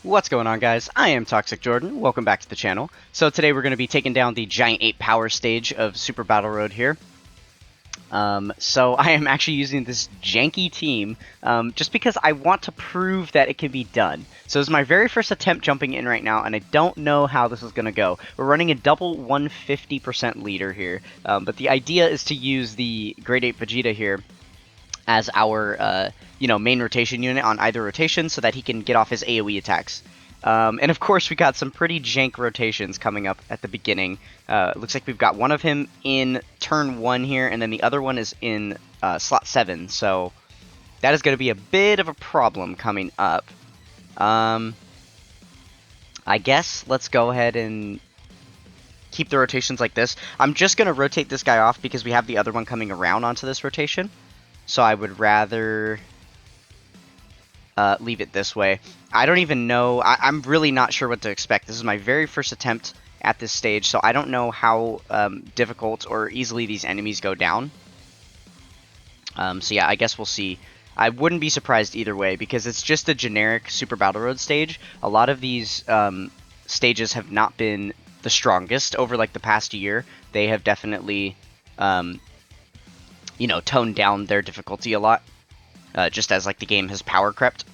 What's going on, guys? I am Toxic Jordan. Welcome back to the channel. So today we're going to be taking down the Giant Ape Power stage of Super Battle Road here. So I am actually using this janky team just because I want to prove that it can be done. So this is my very first attempt jumping in right now, and I don't know how this is going to go. We're running a double 150% leader here, but the idea is to use the Great Ape Vegeta here as our main rotation unit on either rotation so that he can get off his AoE attacks. And of course, we got some pretty jank rotations coming up at the beginning. Looks like we've got one of him in turn 1 here, and then the other one is in slot 7. So that is going to be a bit of a problem coming up. I guess let's go ahead and keep the rotations like this. I'm just going to rotate this guy off because we have the other one coming around onto this rotation. So I would rather leave it this way. I don't even know. I'm really not sure what to expect. This is my very first attempt at this stage, so I don't know how difficult or easily these enemies go down. So yeah, I guess we'll see. I wouldn't be surprised either way, because it's just a generic Super Battle Road stage. A lot of these stages have not been the strongest over like the past year. They have definitely toned down their difficulty a lot, just as like the game has power crept.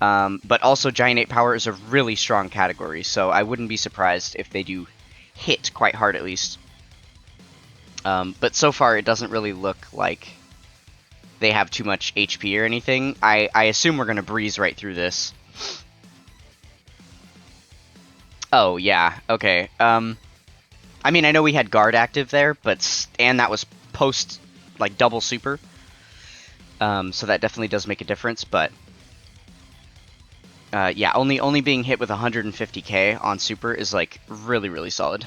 But also Giant Ape Power is a really strong category, so I wouldn't be surprised if they do hit quite hard at least. But so far it doesn't really look like they have too much HP or anything. I assume we're going to breeze right through this. Oh, yeah, okay. I mean, I know we had guard active there, and that was post, like, double super. So that definitely does make a difference, but yeah, only being hit with 150k on super is, like, really, really solid.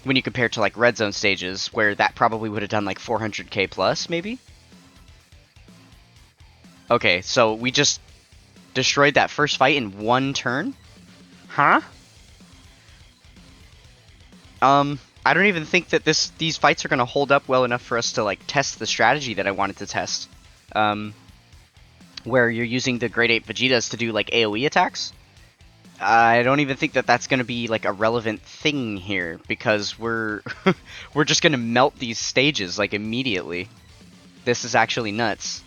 When you compare to, like, red zone stages, where that probably would have done, like, 400k plus, maybe? Okay, so we just destroyed that first fight in one turn? Huh? I don't even think that these fights are going to hold up well enough for us to, like, test the strategy that I wanted to test. Where you're using the Great Ape Vegetas to do, like, AoE attacks. I don't even think that that's going to be, like, a relevant thing here, because we're we're just going to melt these stages, like, immediately. This is actually nuts.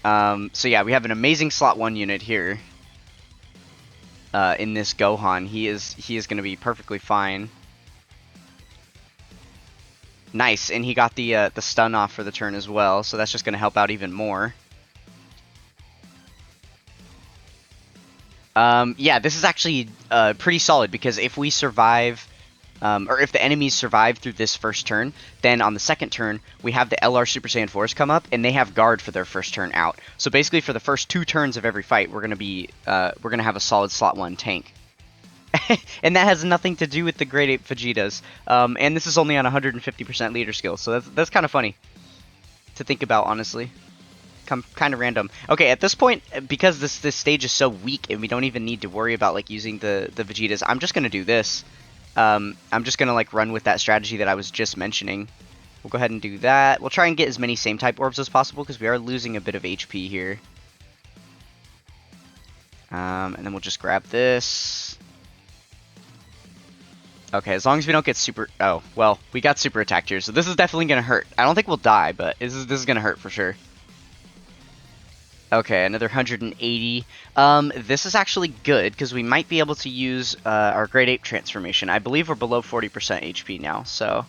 So yeah, we have an amazing slot 1 unit here. In this Gohan. He is going to be perfectly fine. Nice, and he got the stun off for the turn as well, so that's just going to help out even more. Yeah, this is actually pretty solid, because if we survive, or if the enemies survive through this first turn, then on the second turn, we have the LR Super Saiyan 4s come up, and they have guard for their first turn out. So basically, for the first 2 turns of every fight, we're gonna have a solid slot 1 tank. And that has nothing to do with the Great Ape Vegetas. And this is only on 150% leader skill, so that's kind of funny to think about, honestly. Kind of random. Okay, at this point, because this stage is so weak and we don't even need to worry about like using the Vegetas, I'm just gonna do this. I'm just gonna like run with that strategy that I was just mentioning. We'll go ahead and do that. We'll try and get as many same type orbs as possible because we are losing a bit of HP here. And then we'll just grab this. Okay, as long as we don't get super... Oh, well, we got super attacked here, so this is definitely going to hurt. I don't think we'll die, but this is going to hurt for sure. Okay, another 180. This is actually good, because we might be able to use our Great Ape transformation. I believe we're below 40% HP now, so...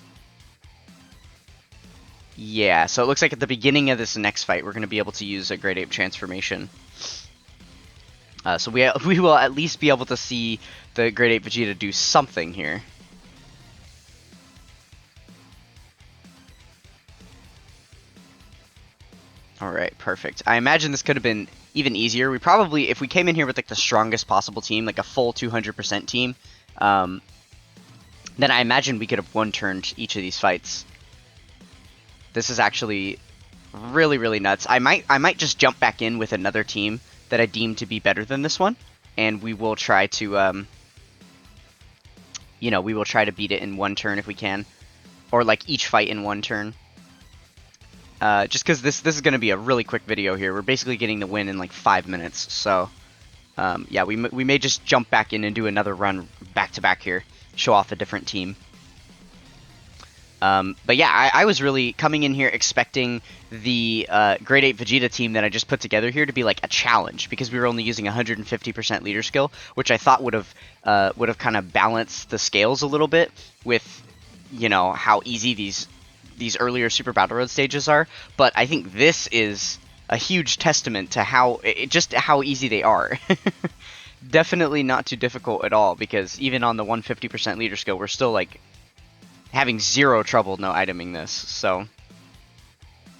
Yeah, so it looks like at the beginning of this next fight, we're going to be able to use a Great Ape transformation. So we will at least be able to see the Great Ape Vegeta do something here. Alright, perfect. I imagine this could have been even easier. We probably, if we came in here with like the strongest possible team, like a full 200% team, then I imagine we could have one-turned each of these fights. This is actually really, really nuts. I might just jump back in with another team that I deem to be better than this one, and we will try to, we will try to beat it in one turn if we can, or like each fight in one turn. Just because this is going to be a really quick video here. We're basically getting the win in like 5 minutes, so Yeah, we may just jump back in and do another run back-to-back here. Show off a different team. But yeah, I was really coming in here expecting the Grade 8 Vegeta team that I just put together here to be like a challenge, because we were only using 150% leader skill, which I thought would have kind of balanced the scales a little bit with, you know, how easy these earlier Super Battle Road stages are. But I think this is a huge testament to how easy they are. Definitely not too difficult at all, because even on the 150% leader skill, we're still like having zero trouble no iteming this. So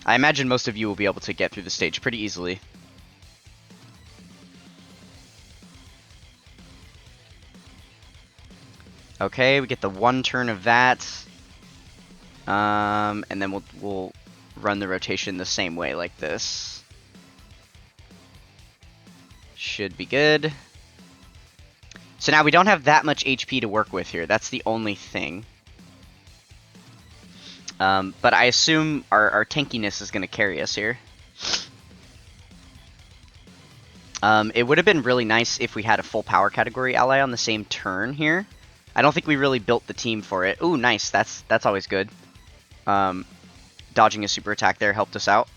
I imagine most of you will be able to get through the stage pretty easily. Okay, we get the one turn of that. And then we'll run the rotation the same way like this. Should be good. So now we don't have that much HP to work with here. That's the only thing. But I assume our tankiness is going to carry us here. It would have been really nice if we had a full power category ally on the same turn here. I don't think we really built the team for it. Ooh, nice. That's always good. Dodging a super attack there helped us out.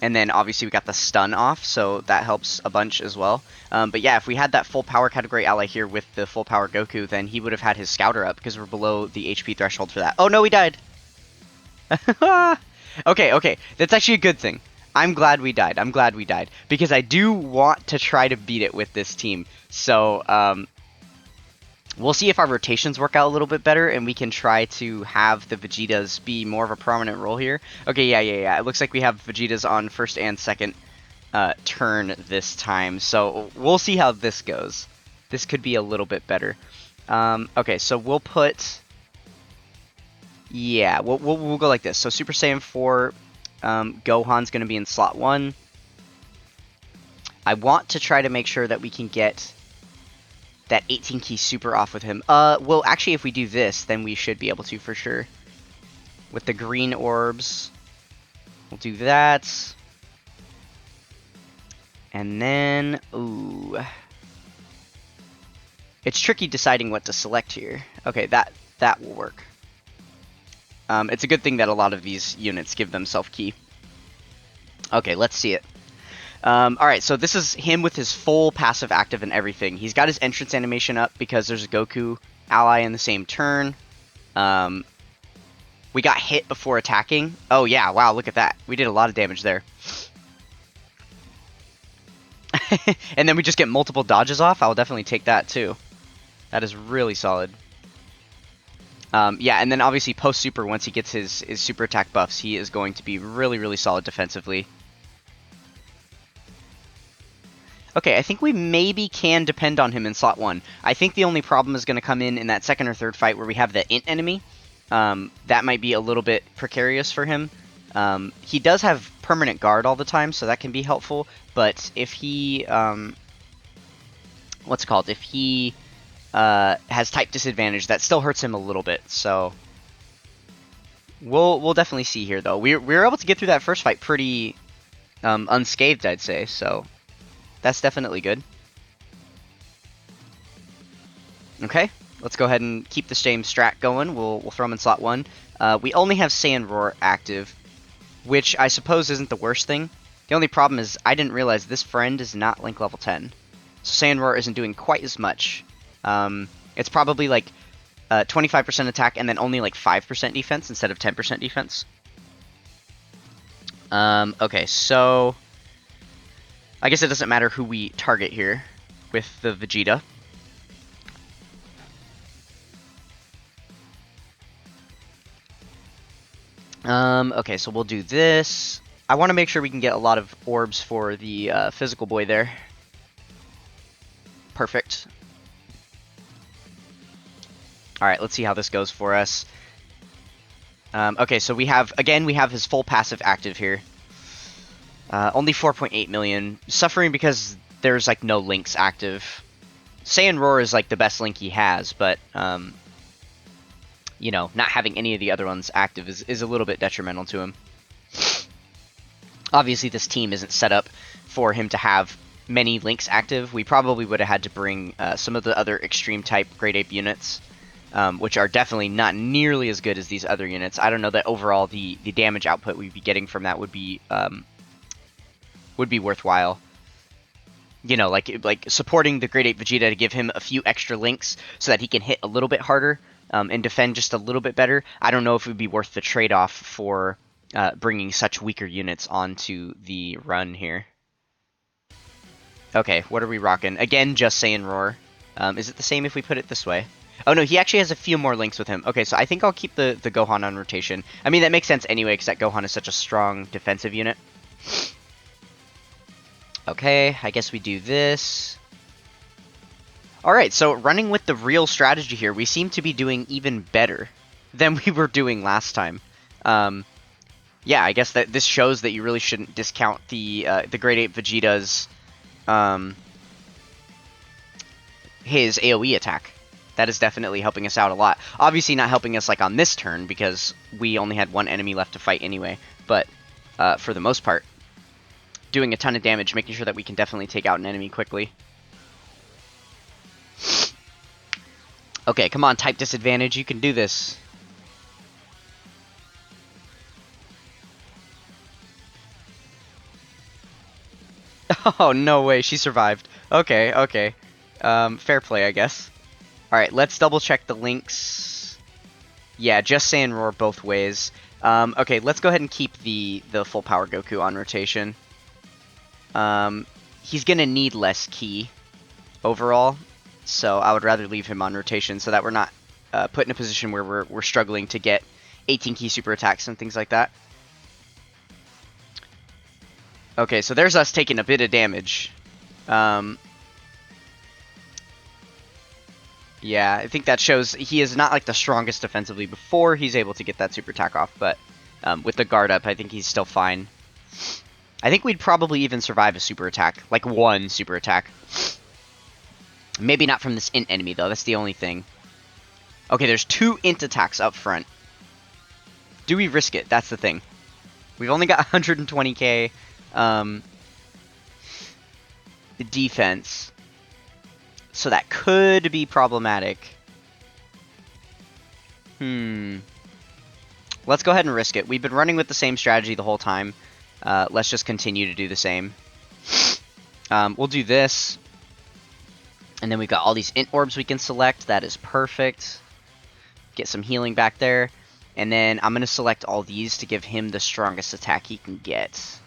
And then obviously we got the stun off, so that helps a bunch as well. But yeah, if we had that full power category ally here with the full power Goku, then he would have had his scouter up, because we're below the HP threshold for that. Oh no, we died! Okay, that's actually a good thing. I'm glad we died. Because I do want to try to beat it with this team. So, we'll see if our rotations work out a little bit better, and we can try to have the Vegetas be more of a prominent role here. Okay, yeah. It looks like we have Vegetas on first and second turn this time. So we'll see how this goes. This could be a little bit better. Okay, so we'll put... Yeah, we'll go like this. So Super Saiyan 4, Gohan's going to be in slot 1. I want to try to make sure that we can get that 18 key super off with him. Well, actually, if we do this, then we should be able to for sure. With the green orbs, we'll do that. And then, ooh. It's tricky deciding what to select here. Okay, that will work. It's a good thing that a lot of these units give them self-key. Okay, let's see it. Alright, so this is him with his full passive active and everything. He's got his entrance animation up because there's a Goku ally in the same turn. We got hit before attacking. Oh yeah, wow, look at that. We did a lot of damage there. And then we just get multiple dodges off. I'll definitely take that too. That is really solid. Yeah, and then obviously post-super, once he gets his super attack buffs, he is going to be really, really solid defensively. Okay, I think we maybe can depend on him in slot 1. I think the only problem is going to come in that second or third fight where we have the int enemy. That might be a little bit precarious for him. He does have permanent guard all the time, so that can be helpful. But if he, if he has type disadvantage, that still hurts him a little bit. So we'll definitely see here, though. We were able to get through that first fight pretty unscathed, I'd say. So that's definitely good. Okay, let's go ahead and keep the same strat going. We'll throw him in slot 1. We only have Saiyan Roar active, which I suppose isn't the worst thing. The only problem is I didn't realize this friend is not Link level 10. So Saiyan Roar isn't doing quite as much. It's probably like 25% attack and then only like 5% defense instead of 10% defense. Okay, so I guess it doesn't matter who we target here with the Vegeta. Okay, so we'll do this. I want to make sure we can get a lot of orbs for the physical boy there. Perfect. Alright, let's see how this goes for us. Okay, so we have his full passive active here. Only 4.8 million. Suffering because there's like no links active. Saiyan Roar is like the best link he has, but you know, not having any of the other ones active is a little bit detrimental to him. Obviously, this team isn't set up for him to have many links active, we probably would have had to bring some of the other extreme type Great Ape units, which are definitely not nearly as good as these other units. I don't know that overall the damage output we'd be getting from that would be worthwhile. You know, like supporting the Great Ape Vegeta to give him a few extra links so that he can hit a little bit harder and defend just a little bit better. I don't know if it would be worth the trade-off for bringing such weaker units onto the run here. Okay, what are we rocking? Again, just Saiyan Roar. Is it the same if we put it this way? Oh no, he actually has a few more links with him. Okay, so I think I'll keep the Gohan on rotation. I mean, that makes sense anyway, because that Gohan is such a strong defensive unit. Okay, I guess we do this. Alright, so running with the real strategy here, we seem to be doing even better than we were doing last time. Yeah, I guess that this shows that you really shouldn't discount the Great Ape Vegeta's his AoE attack. That is definitely helping us out a lot. Obviously not helping us like on this turn because we only had one enemy left to fight anyway, but for the most part, doing a ton of damage, making sure that we can definitely take out an enemy quickly. Okay, come on, type disadvantage, you can do this. Oh, no way, she survived. Okay, okay. Fair play, I guess. Alright, let's double check the links. Yeah, just Saiyan Roar both ways. Okay, let's go ahead and keep the full power Goku on rotation. He's gonna need less ki overall, so I would rather leave him on rotation so that we're not put in a position where we're struggling to get 18 ki super attacks and things like that. Okay, so there's us taking a bit of damage. Yeah, I think that shows he is not like the strongest defensively before he's able to get that super attack off, but with the guard up, I think he's still fine. I think we'd probably even survive a super attack, like one super attack. Maybe not from this int enemy, though. That's the only thing. Okay, there's 2 int attacks up front. Do we risk it? That's the thing. We've only got 120k defense, so that could be problematic. Let's go ahead and risk it. We've been running with the same strategy the whole time. Let's just continue to do the same. We'll do this. And then we've got all these int orbs we can select. That is perfect. Get some healing back there. And then I'm going to select all these to give him the strongest attack he can get.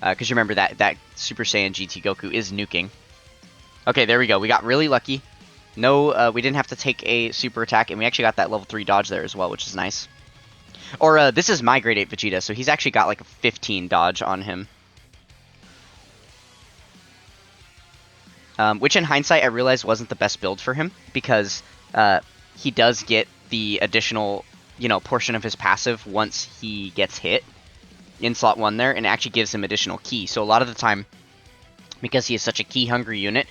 Because remember that Super Saiyan GT Goku is nuking. Okay, there we go. We got really lucky. No, we didn't have to take a super attack. And we actually got that level 3 dodge there as well, which is nice. Or this is my Great Ape Vegeta, so he's actually got like a 15 dodge on him. Which in hindsight I realized wasn't the best build for him, because he does get the additional, portion of his passive once he gets hit in slot 1 there, and it actually gives him additional ki. So a lot of the time, because he is such a ki-hungry unit,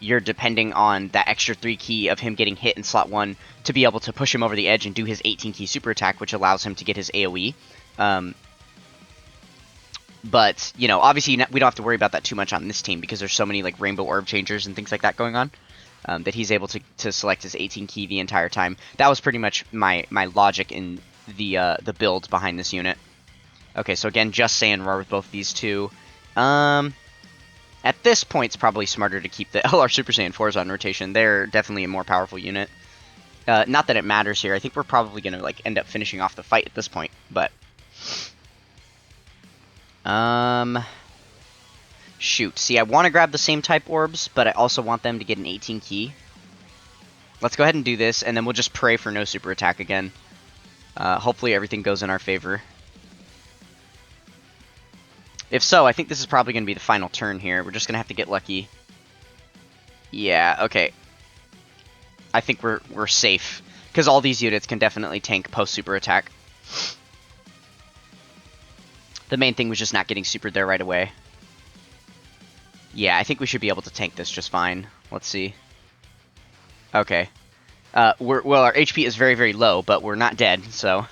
you're depending on that extra 3 ki of him getting hit in slot 1 to be able to push him over the edge and do his 18 ki super attack, which allows him to get his AoE. But, obviously we don't have to worry about that too much on this team because there's so many like rainbow orb changers and things like that going on, that he's able to select his 18 ki the entire time. That was pretty much my logic in the build behind this unit. Okay, so again, just Saiyan Roar with both these two. At this point, it's probably smarter to keep the LR Super Saiyan 4s on rotation. They're definitely a more powerful unit. Not that it matters here. I think we're probably going to end up finishing off the fight at this point, but... Shoot. See, I want to grab the same type orbs, but I also want them to get an 18 ki. Let's go ahead and do this, and then we'll just pray for no super attack again. Hopefully everything goes in our favor. If so, I think this is probably going to be the final turn here. We're just going to have to get lucky. Yeah, okay. I think we're safe, because all these units can definitely tank post-super attack. The main thing was just not getting supered there right away. Yeah, I think we should be able to tank this just fine. Let's see. Okay. Well, our HP is very, very low, but we're not dead, so...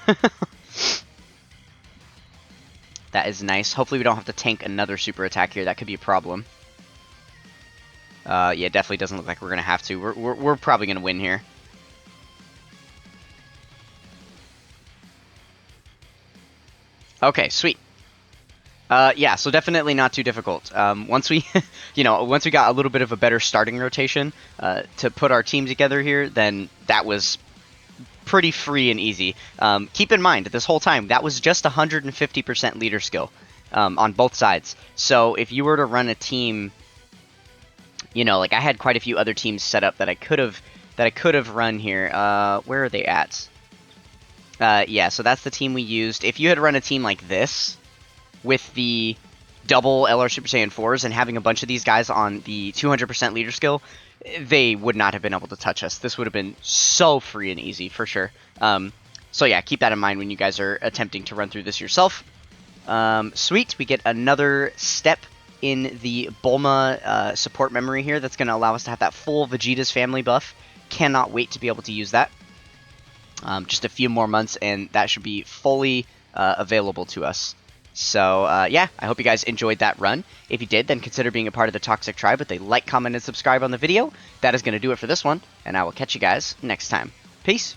That is nice. Hopefully we don't have to tank another super attack here. That could be a problem. Yeah, definitely doesn't look like we're going to have to. We're probably going to win here. Okay, sweet. Yeah, so definitely not too difficult. Once we, once we got a little bit of a better starting rotation to put our team together here, then that was pretty free and easy. Keep in mind, this whole time, that was just 150% leader skill on both sides. So if you were to run a team, like I had quite a few other teams set up that I could have run here. Where are they at? Yeah, so that's the team we used. If you had run a team like this, with the double LR Super Saiyan 4s and having a bunch of these guys on the 200% leader skill, they would not have been able to touch us. This would have been so free and easy, for sure. So yeah, keep that in mind when you guys are attempting to run through this yourself. Sweet, we get another step in the Bulma support memory here that's going to allow us to have that full Vegeta's family buff. Cannot wait to be able to use that. Just a few more months and that should be fully available to us. So, yeah, I hope you guys enjoyed that run. If you did, then consider being a part of the Toxic Tribe with a like, comment, and subscribe on the video. That is going to do it for this one, and I will catch you guys next time. Peace!